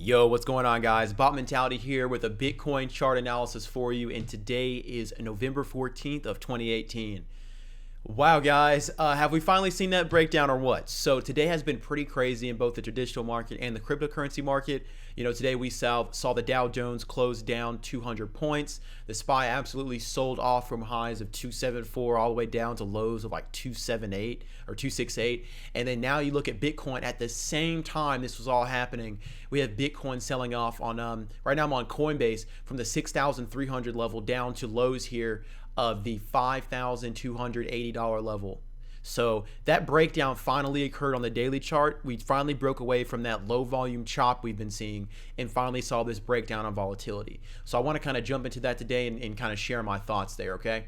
Yo, what's going on, guys? Bot Mentality here with a Bitcoin chart analysis for you, and today is November 14th of 2018. Wow, guys, have we finally seen that breakdown or what? So today has been pretty crazy in both the traditional market and the cryptocurrency market. You know, today we saw the Dow Jones close down 200 points. The SPY absolutely sold off from highs of 274 all the way down to lows of like 278 or 268. And then now you look at Bitcoin at the same time this was all happening. We have Bitcoin selling off on, right now I'm on Coinbase from the 6,300 level down to lows here of the $5,280 level. So that breakdown finally occurred on the daily chart. We finally broke away from that low volume chop we've been seeing and finally saw this breakdown on volatility. So I want to kind of jump into that today and kind of share my thoughts there, okay?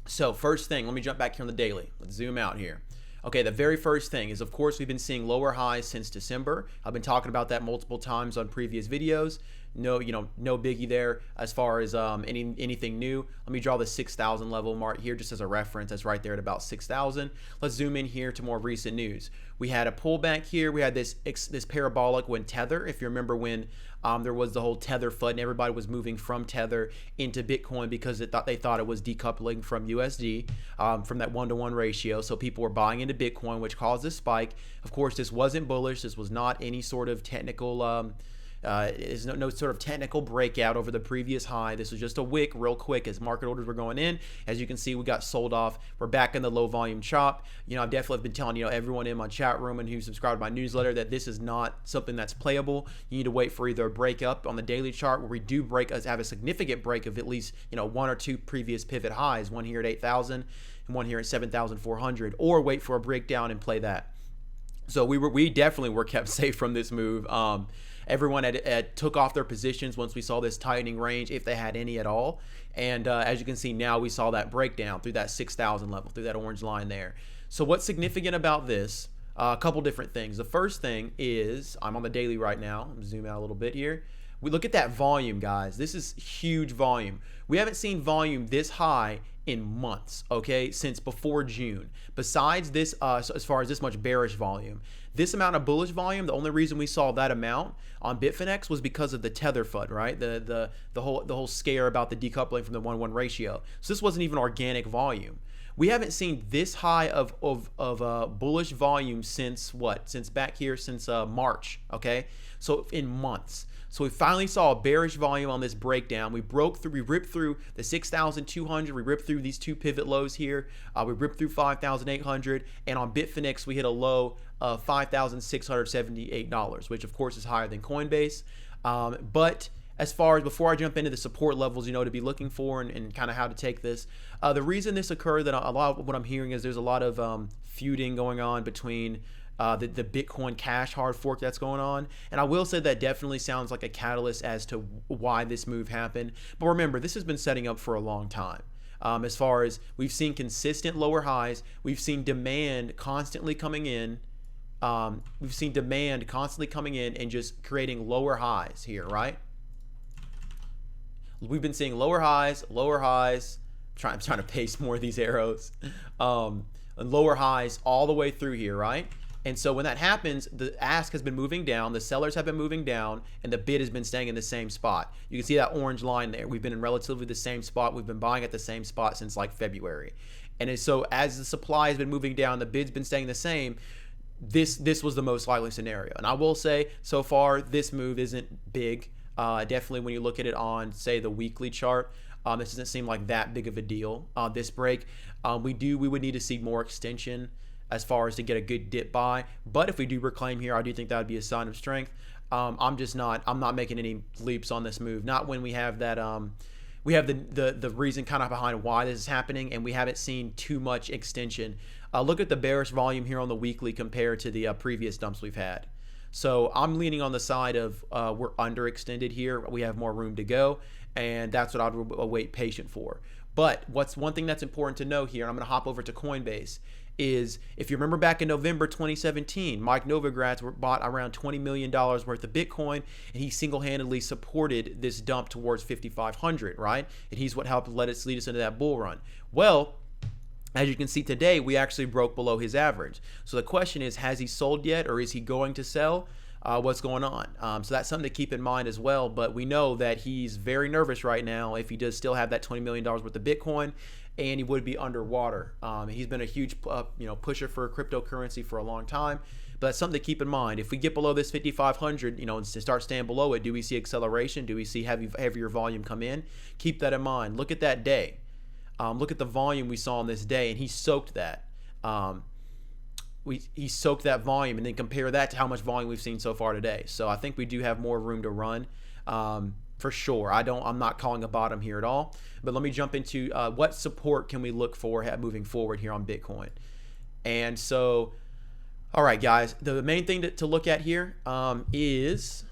So first thing, let me jump back here on the daily. Let's zoom out here. Okay, the very first thing is, of course, we've been seeing lower highs since December. I've been talking about that multiple times on previous videos. No biggie there as far as anything new. Let me draw the 6,000 level mark here just as a reference. That's right there at about 6,000. Let's zoom in here to more recent news. We had a pullback here. We had this parabolic when Tether. If you remember when there was the whole Tether FUD and everybody was moving from Tether into Bitcoin because they thought it was decoupling from USD, from that 1-to-1 ratio. So people were buying into Bitcoin, which caused this spike. Of course, this wasn't bullish. This was not any sort of technical is no sort of technical breakout over the previous high. This was just a wick real quick as market orders were going in. As you can see, we got sold off. We're back in the low volume chop. I've definitely been telling everyone in my chat room and who subscribed to my newsletter that this is not something that's playable. You need to wait for either a breakup on the daily chart where we do have a significant break of at least one or two previous pivot highs, one here at 8,000 and one here at 7,400, or wait for a breakdown and play that. So we definitely were kept safe from this move. Everyone had took off their positions once we saw this tightening range, if they had any at all. And as you can see now, we saw that breakdown through that 6,000 level, through that orange line there. So what's significant about this? A couple different things. The first thing is, I'm on the daily right now. I'm zoom out a little bit here. We look at that volume, guys. This is huge volume. We haven't seen volume this high in months, okay, since before June. Besides this, as far as this much bearish volume, this amount of bullish volume, the only reason we saw that amount on Bitfinex was because of the Tether FUD, right? The whole scare about the decoupling from the 1-to-1 ratio. So this wasn't even organic volume. We haven't seen this high of bullish volume since what? Since back here, since March, okay? So in months. So we finally saw a bearish volume on this breakdown. We ripped through the 6,200. We ripped through these two pivot lows here. We ripped through 5,800. And on Bitfinex, we hit a low of $5,678, which of course is higher than Coinbase. But as far as before I jump into the support levels, to be looking for and kind of how to take this, the reason this occurred, that a lot of what I'm hearing is there's a lot of feuding going on between the Bitcoin Cash hard fork that's going on. And I will say that definitely sounds like a catalyst as to why this move happened. But remember, this has been setting up for a long time. As far as we've seen consistent lower highs, we've seen demand constantly coming in. And just creating lower highs here, right? We've been seeing lower highs. I'm trying to paste more of these arrows. And lower highs all the way through here, right? And so when that happens, the ask has been moving down, the sellers have been moving down, and the bid has been staying in the same spot. You can see that orange line there. We've been in relatively the same spot. We've been buying at the same spot since like February. And so as the supply has been moving down, the bid's been staying the same. This was the most likely scenario. And I will say, so far, this move isn't big. Definitely when you look at it on, say, the weekly chart, this doesn't seem like that big of a deal. This break, we would need to see more extension as far as to get a good dip buy. But if we do reclaim here, I do think that would be a sign of strength. I'm not making any leaps on this move. Not when we have that, we have the reason kind of behind why this is happening, and we haven't seen too much extension. Look at the bearish volume here on the weekly compared to the previous dumps we've had. So I'm leaning on the side of we're underextended here. We have more room to go, and that's what I'd wait patient for. But what's one thing that's important to know here, and I'm going to hop over to Coinbase, is if you remember back in November 2017, Mike Novogratz bought around $20 million worth of Bitcoin, and he single-handedly supported this dump towards 5,500, right? And he's what helped lead us into that bull run. Well, as you can see today, we actually broke below his average. So the question is, has he sold yet, or is he going to sell? what's going on. So that's something to keep in mind as well. But we know that he's very nervous right now if he does still have that $20 million worth of Bitcoin, and he would be underwater. He's been a huge pusher for cryptocurrency for a long time. But that's something to keep in mind. If we get below this 5,500, and start staying below it, do we see acceleration? Do we see heavier volume come in? Keep that in mind. Look at that day. Look at the volume we saw on this day, and he soaked that. He soaked that volume, and then compare that to how much volume we've seen so far today. So I think we do have more room to run, for sure. I'm not calling a bottom here at all. But let me jump into what support can we look for moving forward here on Bitcoin. And so, all right, guys, the main thing to look at here is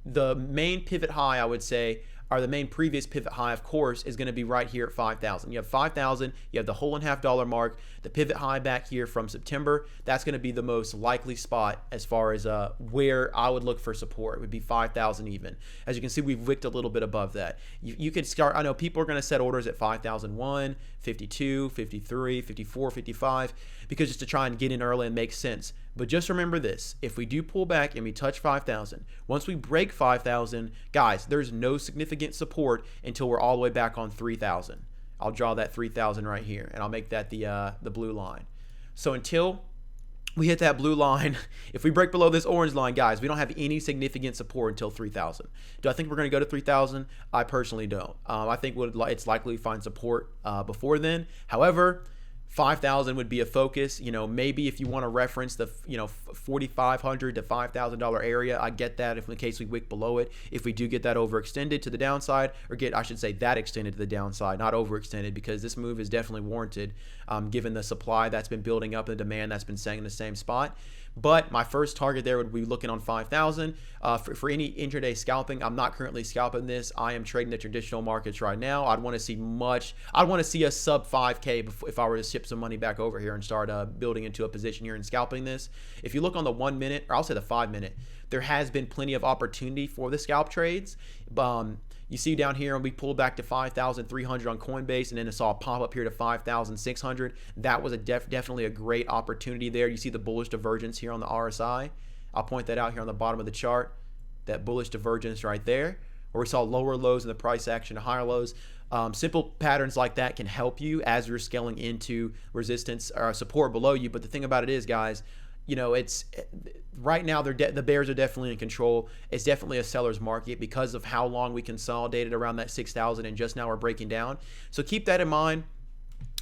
the main pivot high, I would say, or the main previous pivot high, of course, is going to be right here at 5,000. You have 5,000, you have the whole $1.5 mark, the pivot high back here from September. That's going to be the most likely spot as far as where I would look for support. It would be 5,000 even. As you can see, we've wicked a little bit above that. You could start, I know people are going to set orders at 5,001, 52, 53, 54, 55, because just to try and get in early and make sense. But just remember this, if we do pull back and we touch 5,000, once we break 5,000, guys, there's no significant support until we're all the way back on 3,000. I'll draw that 3,000 right here, and I'll make that the blue line. So until we hit that blue line, if we break below this orange line, guys, we don't have any significant support until 3,000. Do I think we're going to go to 3,000? I personally don't. I think it's likely to find support before then. However, 5,000 would be a focus. Maybe if you want to reference the $4,500 to $5,000 area, I get that. If in case we wick below it, if we do get that overextended to the downside, or I should say that extended to the downside, not overextended, because this move is definitely warranted given the supply that's been building up and the demand that's been staying in the same spot. But my first target there would be looking on 5,000. For any intraday scalping, I'm not currently scalping this. I am trading the traditional markets right now. I'd want to see a sub 5K if I were to ship some money back over here and start building into a position here and scalping this. If you look on the 1 minute, or I'll say the 5 minute, there has been plenty of opportunity for the scalp trades. You see down here, we pulled back to 5,300 on Coinbase, and then it saw a pop up here to 5,600. That was definitely a great opportunity there. You see the bullish divergence here on the RSI. I'll point that out here on the bottom of the chart. That bullish divergence right there, where we saw lower lows in the price action and higher lows. Simple patterns like that can help you as you're scaling into resistance or support below you. But the thing about it is, guys, it's right now the bears are definitely in control. It's definitely a seller's market because of how long we consolidated around that 6,000 and just now we're breaking down. So keep that in mind.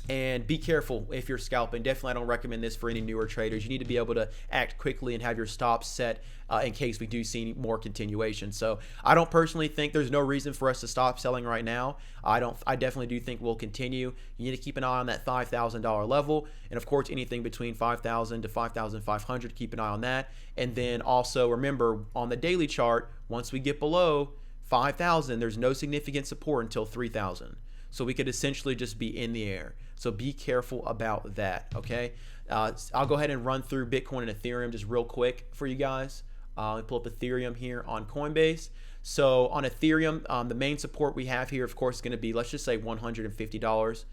And be careful if you're scalping. Definitely, I don't recommend this for any newer traders. You need to be able to act quickly and have your stops set in case we do see more continuation. So I don't personally think there's no reason for us to stop selling right now. I definitely do think we'll continue. You need to keep an eye on that $5,000 level. And of course, anything between 5,000 to 5,500, keep an eye on that. And then also remember on the daily chart, once we get below 5,000, there's no significant support until 3,000. So we could essentially just be in the air. So be careful about that, okay? I'll go ahead and run through Bitcoin and Ethereum just real quick for you guys. Let me pull up Ethereum here on Coinbase. So on Ethereum, the main support we have here, of course, is going to be, let's just say $150,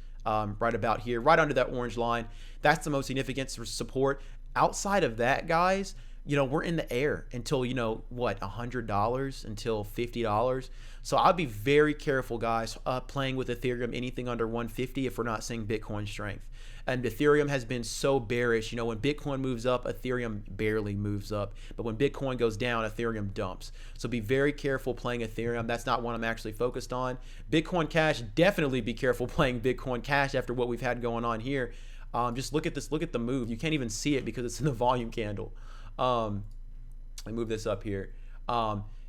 right about here, right under that orange line. That's the most significant support. Outside of that, guys, we're in the air until, $100, until $50. So I'll be very careful, guys, playing with Ethereum, anything under 150 if we're not seeing Bitcoin strength. And Ethereum has been so bearish. When Bitcoin moves up, Ethereum barely moves up. But when Bitcoin goes down, Ethereum dumps. So be very careful playing Ethereum. That's not what I'm actually focused on. Bitcoin Cash, definitely be careful playing Bitcoin Cash after what we've had going on here. Just look at this. Look at the move. You can't even see it because it's in the volume candle. Let me move this up here.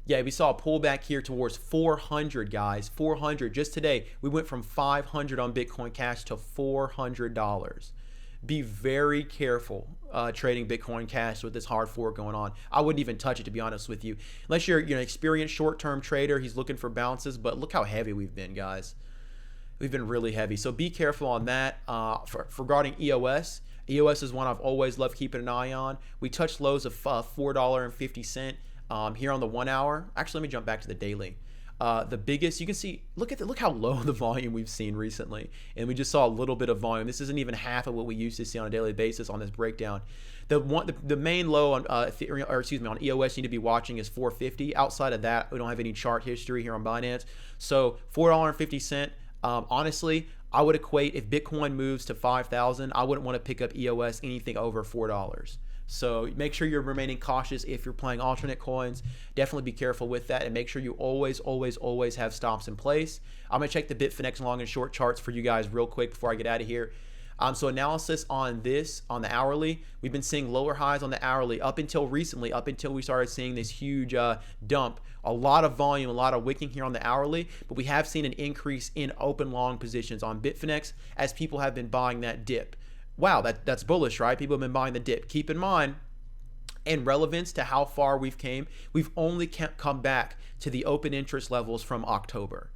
Yeah, we saw a pullback here towards 400, guys. 400 just today. We went from 500 on Bitcoin Cash to $400. Be very careful trading Bitcoin Cash with this hard fork going on. I wouldn't even touch it, to be honest with you, unless you're an experienced short-term trader. He's looking for bounces, but look how heavy we've been, guys. We've been really heavy. So be careful on that. Regarding EOS. EOS is one I've always loved keeping an eye on. We touched lows of $4.50 here on the 1 hour. Actually, let me jump back to the daily. The biggest, you can see, look how low the volume we've seen recently, and we just saw a little bit of volume. This isn't even half of what we used to see on a daily basis on this breakdown. The main low on ethereum, or excuse me, on EOS you need to be watching is 450. Outside of that, we don't have any chart history here on Binance. So $4.50. Honestly, I would equate if Bitcoin moves to 5,000, I wouldn't want to pick up EOS anything over $4. So make sure you're remaining cautious if you're playing alternate coins. Definitely be careful with that, and make sure you always have stops in place. I'm gonna check the Bitfinex long and short charts for you guys real quick before I get out of here. So analysis on this, on the hourly, we've been seeing lower highs on the hourly up until recently, up until we started seeing this huge dump. A lot of volume, a lot of wicking here on the hourly, but we have seen an increase in open long positions on Bitfinex as people have been buying that dip. Wow, that's bullish, right? People have been buying the dip. Keep in mind, in relevance to how far we've only come back to the open interest levels from October.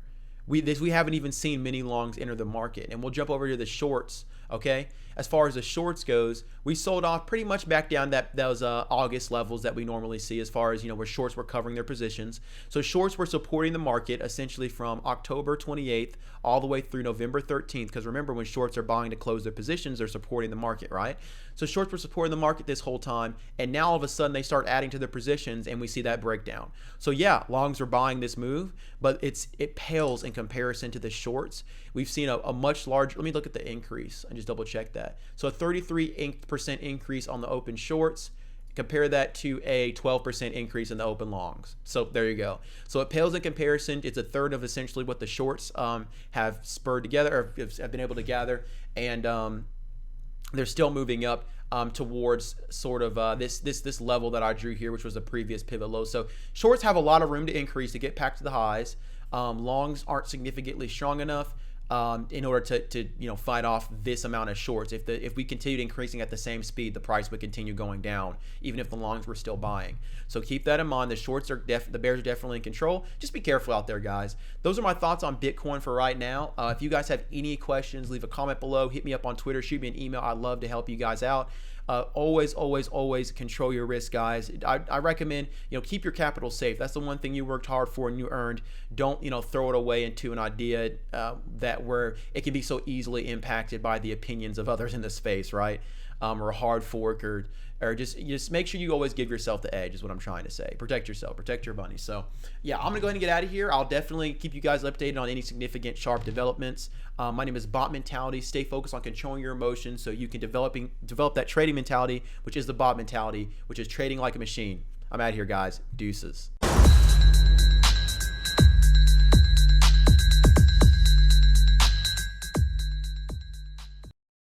We haven't even seen many longs enter the market. And we'll jump over to the shorts, okay? As far as the shorts goes, we sold off pretty much back down those August levels that we normally see, as far as, where shorts were covering their positions. So shorts were supporting the market essentially from October 28th all the way through November 13th, because remember, when shorts are buying to close their positions, they're supporting the market, right? So shorts were supporting the market this whole time, and now all of a sudden they start adding to their positions, and we see that breakdown. So yeah, longs are buying this move, but it pales in comparison to the shorts. We've seen a much larger, let me look at the increase and just double check that. So a 33% increase on the open shorts. Compare that to a 12% increase in the open longs. So there you go. So it pales in comparison. It's a third of essentially what the shorts have spurred together, or have been able to gather, and they're still moving up towards sort of this level that I drew here, which was the previous pivot low. So shorts have a lot of room to increase to get back to the highs. Longs aren't significantly strong enough in order to fight off this amount of shorts. If we continued increasing at the same speed, the price would continue going down, even if the longs were still buying. So keep that in mind. The shorts are the bears are definitely in control. Just be careful out there, guys. Those are my thoughts on Bitcoin for right now. If you guys have any questions, leave a comment below. Hit me up on Twitter. Shoot me an email. I'd love to help you guys out. Always control your risk, guys. I recommend, keep your capital safe. That's the one thing you worked hard for and you earned. Don't, throw it away into an idea that where it can be so easily impacted by the opinions of others in the space, right? Or a hard fork, or just make sure you always give yourself the edge is what I'm trying to say. Protect yourself, protect your money. So yeah, I'm gonna go ahead and get out of here. I'll definitely keep you guys updated on any significant sharp developments. My name is Bot Mentality. Stay focused on controlling your emotions so you can develop that trading mentality, which is the bot mentality, which is trading like a machine. I'm out of here, guys. Deuces.